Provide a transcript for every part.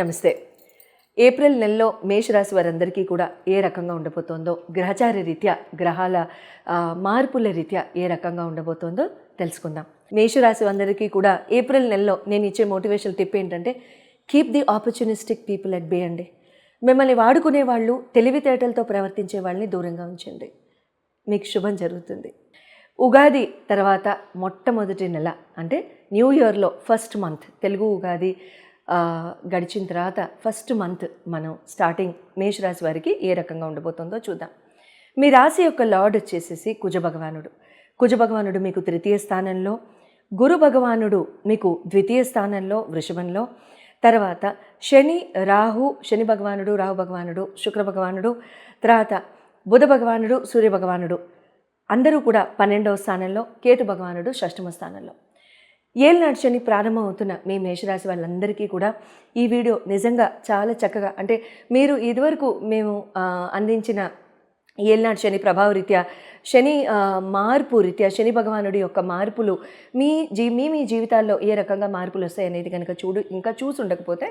నమస్తే. ఏప్రిల్ నెలలో మేషరాశి వారందరికీ కూడా ఏ రకంగా ఉండబోతోందో, గ్రహచార రీత్యా గ్రహాల మార్పుల రీత్యా ఏ రకంగా ఉండబోతోందో తెలుసుకుందాం. మేషరాశి అందరికీ కూడా ఏప్రిల్ నెలలో నేను ఇచ్చే మోటివేషనల్ టిప్ ఏంటంటే, keep the opportunistic people at bay అండి. మిమ్మల్ని వాడుకునే వాళ్ళు, తెలివితేటలతో ప్రవర్తించే వాళ్ళని దూరంగా ఉంచండి. మీకు శుభం జరుగుతుంది. ఉగాది తర్వాత మొట్టమొదటి నెల అంటే న్యూ ఇయర్లో ఫస్ట్ మంత్, తెలుగు ఉగాది గడిచిన తర్వాత ఫస్ట్ మంత్ మనం స్టార్టింగ్ మేషరాశి వారికి ఏ రకంగా ఉండబోతుందో చూద్దాం. మీ రాశి యొక్క లార్డ్ వచ్చేసేసి కుజభగవానుడు. కుజభగవానుడు మీకు తృతీయ స్థానంలో, గురు భగవానుడు మీకు ద్వితీయ స్థానంలో వృషభంలో, తర్వాత శని భగవానుడు, రాహు భగవానుడు, శుక్ర భగవానుడు, తర్వాత బుధ భగవానుడు, సూర్య భగవానుడు అందరూ కూడా 12వ స్థానంలో, కేతు భగవానుడు షష్టమ స్థానంలో. ఏళ్ళనాటి శని ప్రారంభం అవుతున్న మీ మేషరాశి వాళ్ళందరికీ కూడా ఈ వీడియో నిజంగా చాలా చక్కగా, అంటే మీరు ఇదివరకు మేము అందించిన ఏళ్ళనాటి శని ప్రభావరీత్యా, శని మార్పు రీత్యా, శని భగవానుడి యొక్క మార్పులు మీ జీవితాల్లో ఏ రకంగా మార్పులు వస్తాయి అనేది కనుక ఇంకా చూసి ఉండకపోతే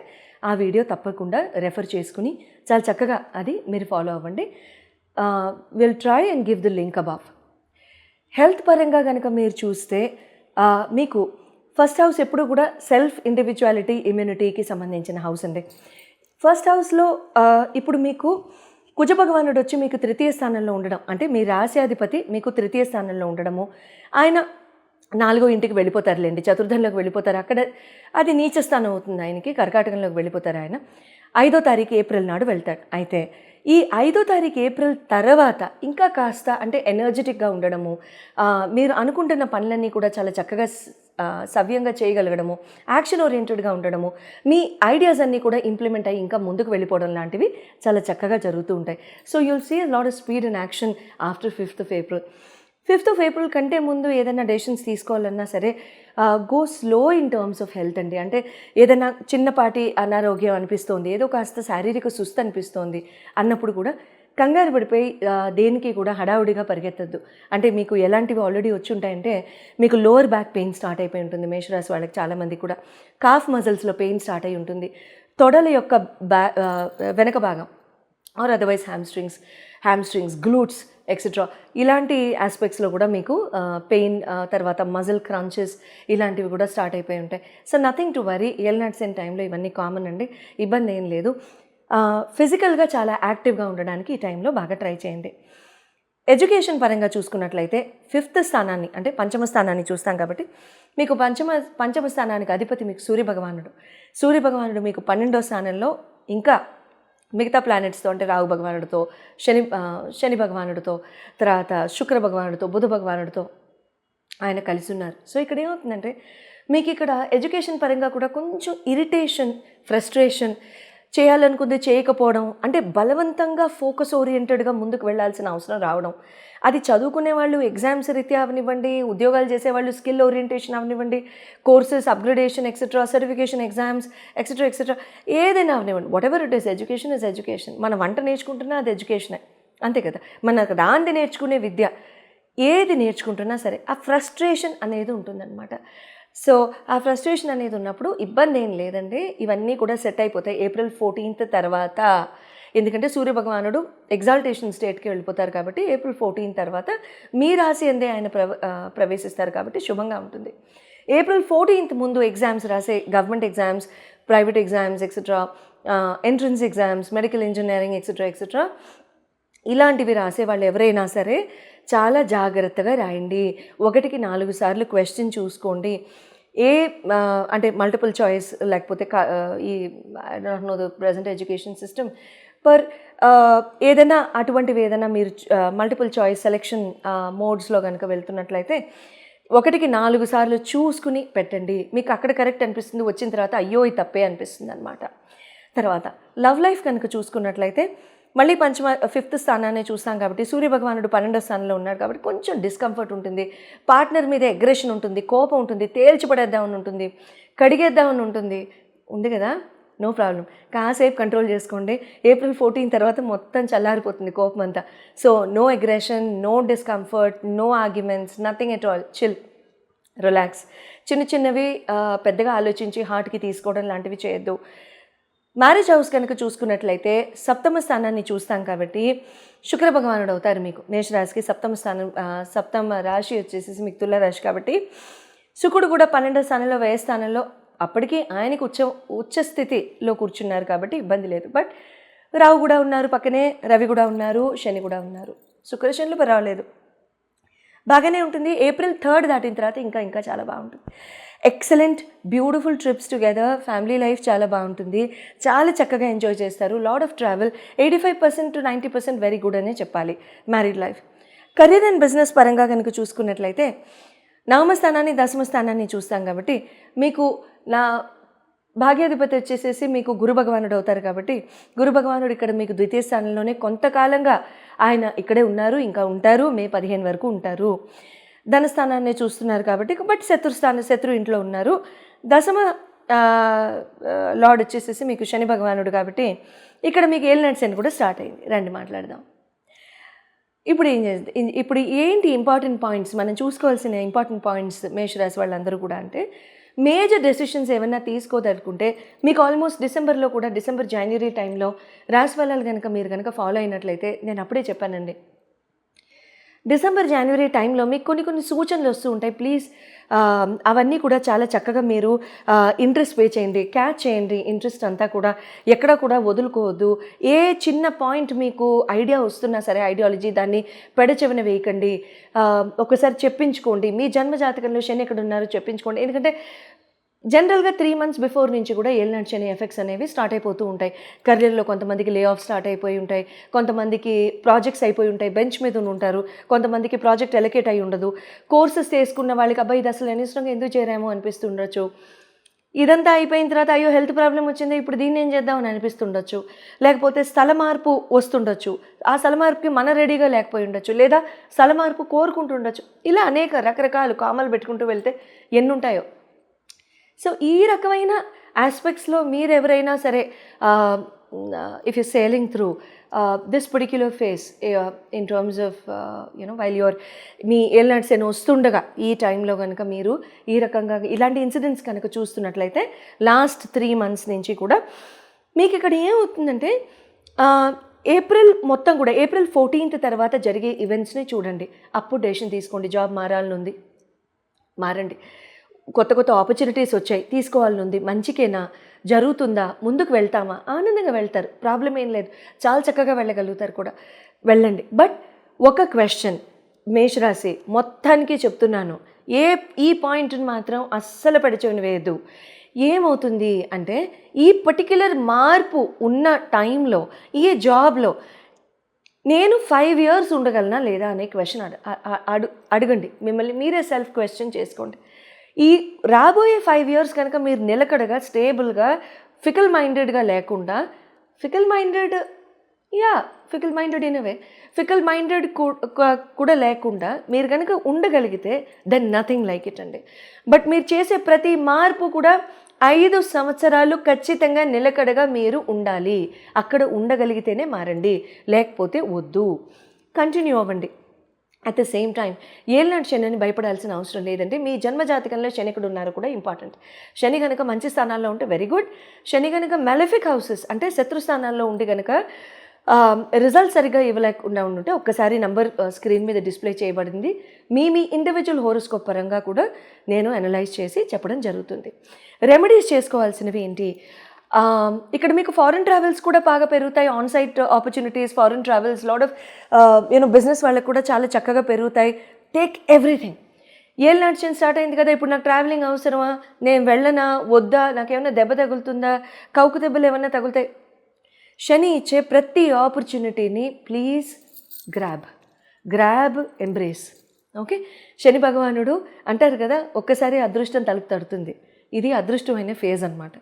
ఆ వీడియో తప్పకుండా రెఫర్ చేసుకుని చాలా చక్కగా అది మీరు ఫాలో అవ్వండి. Will try and give the link above. Health పరంగా కనుక మీరు చూస్తే మీకు ఫస్ట్ హౌస్ ఎప్పుడు కూడా సెల్ఫ్ ఇండివిజువాలిటీ, ఇమ్యూనిటీకి సంబంధించిన హౌస్ అండి. ఫస్ట్ హౌస్లో ఇప్పుడు మీకు కుజభగవానుడు వచ్చి మీకు తృతీయ స్థానంలో ఉండడం, అంటే మీ రాశ్యాధిపతి మీకు తృతీయ స్థానంలో ఉండడము, ఆయన 4వ ఇంటికి వెళ్ళిపోతారులేండి, చతుర్థంలోకి వెళ్ళిపోతారు. అక్కడ అది నీచ స్థానం అవుతుంది ఆయనకి, కర్కాటకంలోకి వెళ్ళిపోతారు ఆయన. 5వ తారీఖు ఏప్రిల్ నాడు వెళ్తాడు. అయితే ఈ 5వ తారీఖు ఏప్రిల్ తర్వాత ఇంకా కాస్త అంటే ఎనర్జెటిక్గా ఉండడము, మీరు అనుకుంటున్న పనులన్నీ కూడా చాలా చక్కగా సవ్యంగా చేయగలగడము, యాక్షన్ ఓరియంటెడ్గా ఉండడము, మీ ఐడియాస్ అన్నీ కూడా ఇంప్లిమెంట్ అయ్యి ఇంకా ముందుకు వెళ్ళిపోవడం లాంటివి చాలా చక్కగా జరుగుతూ ఉంటాయి. So you'll see a lot of speed and action after 5th of April. 5th of April కంటే ముందు ఏదైనా డెసిషన్స్ తీసుకోవాలన్నా సరే go slow in terms of health అండి. అంటే ఏదైనా చిన్నపాటి అనారోగ్యం అనిపిస్తోంది, ఏదో కాస్త శారీరక సుస్థ అనిపిస్తోంది అన్నప్పుడు కూడా కంగారు పడిపోయి దేనికి కూడా హడావుడిగా పరిగెత్తద్దు. అంటే మీకు ఎలాంటివి ఆల్రెడీ వచ్చి ఉంటాయంటే, మీకు లోవర్ బ్యాక్ పెయిన్ స్టార్ట్ అయిపోయి ఉంటుంది మేషరాశి వాళ్ళకి, చాలామంది కూడా కాఫ్ మజిల్స్లో పెయిన్ స్టార్ట్ అయి ఉంటుంది, తొడల యొక్క వెనక భాగం or otherwise hamstrings, glutes etcetera ఇలాంటి ఆస్పెక్ట్స్లో కూడా మీకు పెయిన్, తర్వాత మజిల్ క్రంచెస్ ఇలాంటివి కూడా స్టార్ట్ అయిపోయి ఉంటాయి. So nothing to worry. ఏల్నాట్స్ అండ్ టైంలో ఇవన్నీ కామన్ అండి, ఇబ్బంది ఏం లేదు. ఫిజికల్గా చాలా యాక్టివ్గా ఉండడానికి ఈ టైంలో బాగా ట్రై చేయండి. ఎడ్యుకేషన్ పరంగా చూసుకున్నట్లయితే 5th స్థానాన్ని అంటే పంచమ స్థానాన్ని చూస్తాం కాబట్టి, మీకు పంచమ స్థానానికి అధిపతి మీకు సూర్యభగవానుడు మీకు 12వ స్థానంలో, ఇంకా మిగతా ప్లానెట్స్తో అంటే రాహు భగవానుడితో, శని భగవానుడితో, తర్వాత శుక్ర భగవానుడితో, బుధ భగవానుడితో ఆయన కలిసి ఉన్నారు. సో ఇక్కడ ఏమవుతుందంటే, మీకు ఇక్కడ ఎడ్యుకేషన్ పరంగా కూడా కొంచెం ఇరిటేషన్, ఫ్రస్ట్రేషన్, చేయాలనుకుంది చేయకపోవడం, అంటే బలవంతంగా ఫోకస్ ఓరియంటెడ్గా ముందుకు వెళ్ళాల్సిన అవసరం రావడం, అది చదువుకునే వాళ్ళు ఎగ్జామ్స్ రీత్యా అవనివ్వండి, ఉద్యోగాలు చేసేవాళ్ళు స్కిల్ ఓరియంటేషన్ అవనివ్వండి, courses upgradation etcetera, certification exams etcetera ఏదైనా అవనివ్వండి, what ever it is, education is education. మన వంట నేర్చుకుంటున్నా అది ఎడ్యుకేషనే, అంతే కదా. మనకు రాంది నేర్చుకునే విద్య, ఏది నేర్చుకుంటున్నా సరే ఆ ఫ్రస్ట్రేషన్ అనేది ఉంటుందన్నమాట. సో ఆ ఫ్రస్ట్రేషన్ అనేది ఉన్నప్పుడు ఇబ్బంది ఏం లేదండి, ఇవన్నీ కూడా సెట్ అయిపోతాయి ఏప్రిల్ 14th తర్వాత. ఎందుకంటే సూర్యభగవానుడు ఎగ్జాల్టేషన్ స్టేట్కి వెళ్ళిపోతారు కాబట్టి ఏప్రిల్ 14 తర్వాత మీ రాశి అందే ఆయన ప్రవేశిస్తారు కాబట్టి శుభంగా ఉంటుంది. ఏప్రిల్ 14th ముందు ఎగ్జామ్స్ రాసే, government exams, private exams etcetera, entrance exams, medical engineering etcetera ఇలాంటివి రాసే వాళ్ళు ఎవరైనా సరే చాలా జాగ్రత్తగా రాయండి. 1కి 4 సార్లు క్వశ్చన్ చూసుకోండి. అంటే మల్టిపుల్ చాయిస్, లేకపోతే ఈ I don't know the present education system per ఏదైనా అటువంటివి ఏదైనా మీరు మల్టిపుల్ చాయిస్ సెలెక్షన్ మోడ్స్లో కనుక వెళ్తున్నట్లయితే 1కి 4 సార్లు చూసుకుని పెట్టండి. మీకు అక్కడ కరెక్ట్ అనిపిస్తుంది, వచ్చిన తర్వాత అయ్యో ఇది తప్పే అనిపిస్తుంది అనమాట. తర్వాత లవ్ లైఫ్ కనుక చూసుకున్నట్లయితే మళ్ళీ 5th స్థానాన్ని చూస్తాం కాబట్టి, సూర్యభగవానుడు 12వ స్థానంలో ఉన్నాడు కాబట్టి కొంచెం డిస్కంఫర్ట్ ఉంటుంది, పార్ట్నర్ మీద అగ్రెషన్ ఉంటుంది, కోపం ఉంటుంది, తేల్చిపడేద్దామని ఉంటుంది, కడిగేద్దామని ఉంది కదా, నో ప్రాబ్లం, కాసేపు కంట్రోల్ చేసుకోండి. ఏప్రిల్ 14 తర్వాత మొత్తం చల్లారిపోతుంది కోపం అంతా. So no aggression, no discomfort, no arguments, nothing at all, chill, relax. చిన్నవి పెద్దగా ఆలోచించి హార్ట్కి తీసుకోవడం లాంటివి చేయొద్దు. మ్యారేజ్ హౌస్ కనుక చూసుకున్నట్లయితే సప్తమ స్థానాన్ని చూస్తాం కాబట్టి శుక్ర భగవానుడు అవుతారు మీకు. మేషరాశికి సప్తమ స్థానం, సప్తమ రాశి వచ్చేసి మీకు తుల రాశి కాబట్టి శుక్రుడు కూడా 12వ స్థానంలో, వ్యయ స్థానంలో, అప్పటికీ ఆయనకి ఉచ్చ స్థితిలో కూర్చున్నారు కాబట్టి ఇబ్బంది లేదు. బట్ రావు కూడా ఉన్నారు, పక్కనే రవి కూడా ఉన్నారు, శని కూడా ఉన్నారు. శుక్ర శనులు పర్వాలేదు, బాగానే ఉంటుంది. ఏప్రిల్ 3 దాటిన తర్వాత ఇంకా చాలా బాగుంటుంది. Excellent beautiful trips together, family life చాలా బాగుంటుంది, చాలా చక్కగా ఎంజాయ్ చేస్తారు. Lot of travel, 85% to 90% very good అనే చెప్పాలి married life. Career and business పరంగా కనుక చూసుకున్నట్లయితే నవమ స్థానాన్ని, దశమ స్థానాన్ని చూస్తాం కాబట్టి మీకు నా భాగ్యాధిపతి వచ్చేసేసి మీకు గురు భగవానుడు అవుతారు కాబట్టి గురు భగవానుడు ఇక్కడ మీకు ద్వితీయ స్థానంలోనే కొంతకాలంగా ఆయన ఇక్కడే ఉన్నారు, ఇంకా ఉంటారు, మే 15 వరకు ఉంటారు. ధనస్థానాన్ని చూస్తున్నారు కాబట్టి, బట్ శత్రు ఇంట్లో ఉన్నారు. దశమ లార్డ్ వచ్చేసేసి మీకు శని భగవానుడు కాబట్టి ఇక్కడ మీకు ఏలినాటి శని కూడా స్టార్ట్ అయింది. రండి మాట్లాడదాం. ఇప్పుడు ఏంటి ఇంపార్టెంట్ పాయింట్స్, మనం చూసుకోవాల్సిన ఇంపార్టెంట్ పాయింట్స్ మేషరాశి వాళ్ళందరూ కూడా అంటే, మేజర్ డెసిషన్స్ ఏమైనా తీసుకోదలుకుంటే మీకు ఆల్మోస్ట్ డిసెంబర్ జనవరి టైంలో రాశి ఫలాలు కనుక మీరు కనుక ఫాలో అయినట్లయితే, నేను అప్పుడే చెప్పానండి, డిసెంబర్ జనవరి టైంలో మీకు కొన్ని సూచనలు వస్తూ ఉంటాయి. ప్లీజ్ అవన్నీ కూడా చాలా చక్కగా మీరు ఇంట్రెస్ట్ పే చేయండి, క్యాచ్ చేయండి. ఇంట్రెస్ట్ అంతా కూడా ఎక్కడ కూడా వదులుకోవద్దు. ఏ చిన్న పాయింట్ మీకు ఐడియా వస్తున్నా సరే, ఐడియాలజీ దాన్ని పెడచెవిన వేయకండి. ఒకసారి చెప్పించుకోండి, మీ జన్మజాతకంలో శని ఎక్కడ ఉన్నారో చెప్పించుకోండి. ఎందుకంటే జనరల్గా 3 months బిఫోర్ నుంచి కూడా ఏలినాటి శని ఎఫెక్ట్స్ అనేవి స్టార్ట్ అయిపోతూ ఉంటాయి. కెరియర్లో కొంతమందికి లే ఆఫ్ స్టార్ట్ అయిపోయి ఉంటాయి, కొంతమందికి ప్రాజెక్ట్స్ అయిపోయి ఉంటాయి, బెంచ్ మీద ఉంటారు, కొంతమందికి ప్రాజెక్ట్ ఎలకేట్ అయి ఉండదు. కోర్సెస్ చేసుకున్న వాళ్ళకి అబ్బాయి ఇది అసలు అనవసరంగా ఎందుకు చేరామో అనిపిస్తుండొచ్చు. ఇదంతా అయిపోయిన తర్వాత అయ్యో హెల్త్ ప్రాబ్లం వచ్చింది, ఇప్పుడు దీన్ని ఏం చేద్దామని అనిపిస్తుండొచ్చు. లేకపోతే స్థల మార్పు వస్తుండొచ్చు, ఆ స్థల మార్పుకి మన రెడీగా లేకపోయి ఉండొచ్చు, లేదా స్థల మార్పు కోరుకుంటుండొచ్చు. ఇలా అనేక రకరకాలు కామాలు పెట్టుకుంటూ వెళ్తే ఎన్ని ఉంటాయో. సో ఈ రకమైన ఆస్పెక్ట్స్లో మీరు ఎవరైనా సరే if you sailing through this particular phase in terms of while your మీ ఏలినాటి శని వస్తుండగా ఈ టైంలో కనుక మీరు ఈ రకంగా ఇలాంటి ఇన్సిడెంట్స్ కనుక చూస్తున్నట్లయితే లాస్ట్ 3 months నుంచి కూడా మీకు ఇక్కడ ఏమవుతుందంటే, ఏప్రిల్ మొత్తం కూడా ఏప్రిల్ 14th తర్వాత జరిగే ఈవెంట్స్ని చూడండి. అప్పుడు డెసిషన్ తీసుకోండి. జాబ్ మారాలనుంది, మారండి. కొత్త ఆపర్చునిటీస్ వచ్చాయి, తీసుకోవాలనుంది, మంచికేనా, జరుగుతుందా, ముందుకు వెళ్తామా, ఆనందంగా వెళ్తారు, ప్రాబ్లం ఏం లేదు, చాలా చక్కగా వెళ్ళగలుగుతారు కూడా, వెళ్ళండి. బట్ ఒక క్వశ్చన్ మేషరాశి మొత్తానికి చెప్తున్నాను, ఈ పాయింట్ని మాత్రం అస్సలు పడిచొని వేయద్దు. ఏమవుతుంది అంటే, ఈ పర్టిక్యులర్ మార్పు ఉన్న టైంలో ఈ జాబ్లో నేను 5 years ఉండగలనా లేదా అనే క్వశ్చన్ అడగండి. మిమ్మల్ని మీరే సెల్ఫ్ క్వశ్చన్ చేసుకోండి. ఈ రాబోయే 5 years కనుక మీరు నిలకడగా, స్టేబుల్గా, ఫికల్ మైండెడ్గా లేకుండా, fickle minded in a way fickle minded కూడా లేకుండా మీరు కనుక ఉండగలిగితే దెన్ నథింగ్ లైక్ ఇట్ అండి. బట్ మీరు చేసే ప్రతి మార్పు కూడా 5 సంవత్సరాలు ఖచ్చితంగా నిలకడగా మీరు ఉండాలి. అక్కడ ఉండగలిగితేనే మారండి, లేకపోతే వద్దు, కంటిన్యూ అవ్వండి. అట్ ద సేమ్ టైం ఏలినాటి శని భయపడాల్సిన అవసరం లేదండి. మీ జన్మజాతకంలో శని ఎక్కడ ఉన్నారో కూడా ఇంపార్టెంట్. శని కనుక మంచి స్థానాల్లో ఉంటే వెరీ గుడ్. శని కనుక మెలఫిక్ హౌసెస్ అంటే శత్రు స్థానాల్లో ఉండి కనుక రిజల్ట్ సరిగ్గా ఇవ్వలేకుండా ఉంటే ఒక్కసారి నంబర్ స్క్రీన్ మీద డిస్ప్లే చేయబడింది. మీ ఇండివిజువల్ హోరోస్కోప్ పరంగా కూడా నేను అనలైజ్ చేసి చెప్పడం జరుగుతుంది. రెమెడీస్ చేసుకోవాల్సినవి ఏంటి, ఇక్కడ మీకు ఫారెన్ ట్రావెల్స్ కూడా బాగా పెరుగుతాయి, on site opportunities, foreign travels, lot of business వాళ్ళకి కూడా చాలా చక్కగా పెరుగుతాయి. Take everything. ఏలినాటి శని స్టార్ట్ అయింది కదా, ఇప్పుడు నాకు ట్రావెలింగ్ అవసరమా, నేను వెళ్ళనా వద్దా, నాకేమైనా దెబ్బ తగులుతుందా, కౌకు దెబ్బలు ఏమైనా తగులుతాయి. శని ఇచ్చే ప్రతి ఆపర్చునిటీని ప్లీజ్ గ్రాబ్ ఎంబ్రేస్. ఓకే, శని భగవానుడు అంటారు కదా, ఒక్కసారి అదృష్టం తలుపు తడుతుంది. ఇది అదృష్టమైన ఫేజ్ అనమాట.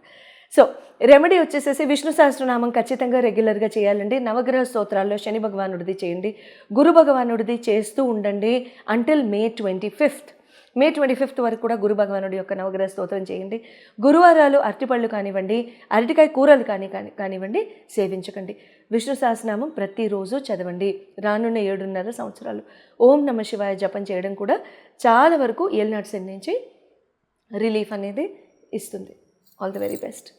సో రెమెడీ వచ్చేసేసి విష్ణు సహస్రనామం ఖచ్చితంగా రెగ్యులర్గా చేయాలండి. నవగ్రహ స్తోత్రాల్లో శని భగవానుడిది చేయండి, గురు భగవానుడిది చేస్తూ ఉండండి అంటిల్ మే 25th వరకు కూడా గురు భగవానుడి యొక్క నవగ్రహ స్తోత్రం చేయండి. గురువారాలు అరటిపళ్ళు కానివ్వండి, అరటికాయ కూరలు కానివ్వండి సేవించకండి. విష్ణు సహస్రనామం ప్రతిరోజు చదవండి. రానున్న 7.5 సంవత్సరాలు ఓం నమ శివాయ జపం చేయడం కూడా చాలా వరకు ఏలినాటి శని నుంచి రిలీఫ్ అనేది ఇస్తుంది. All the very best.